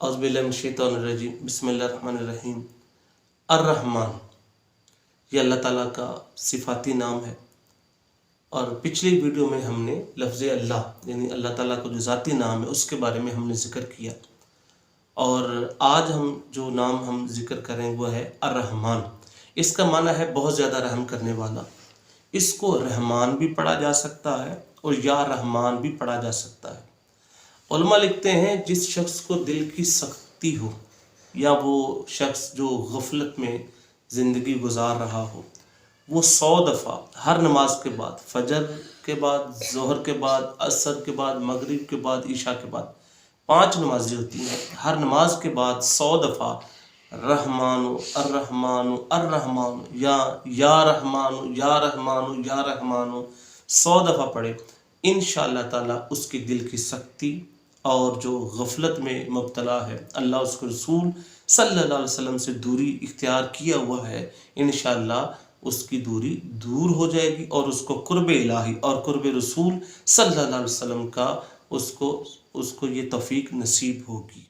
اعوذ باللہ من الشیطان الرجیم، بسم اللہ الرحمن الرحیم۔ الرحمن یہ اللہ تعالیٰ کا صفاتی نام ہے، اور پچھلی ویڈیو میں ہم نے لفظ اللہ یعنی اللہ تعالیٰ کا جو ذاتی نام ہے اس کے بارے میں ہم نے ذکر کیا، اور آج جو نام ہم ذکر کریں وہ ہے الرحمن۔ اس کا معنی ہے بہت زیادہ رحم کرنے والا۔ اس کو رحمان بھی پڑھا جا سکتا ہے اور یا رحمان بھی پڑھا جا سکتا ہے۔ علماء لکھتے ہیں جس شخص کو دل کی سختی ہو، یا وہ شخص جو غفلت میں زندگی گزار رہا ہو، وہ 100 دفعہ ہر نماز کے بعد، فجر کے بعد، ظہر کے بعد، عصر کے بعد، مغرب کے بعد، عشاء کے بعد، 5 نمازیں ہوتی ہیں، ہر نماز کے بعد 100 دفعہ رحمان الرحمن الرحمن یا رحمان یا رحمان یا رحمان 100 دفعہ پڑھے، انشاءاللہ تعالیٰ اس کی دل کی سختی اور جو غفلت میں مبتلا ہے، اللہ اس کے رسول صلی اللہ علیہ وسلم سے دوری اختیار کیا ہوا ہے، انشاءاللہ اس کی دوری دور ہو جائے گی، اور اس کو قرب الہی اور قرب رسول صلی اللہ علیہ وسلم کا اس کو یہ توفیق نصیب ہوگی۔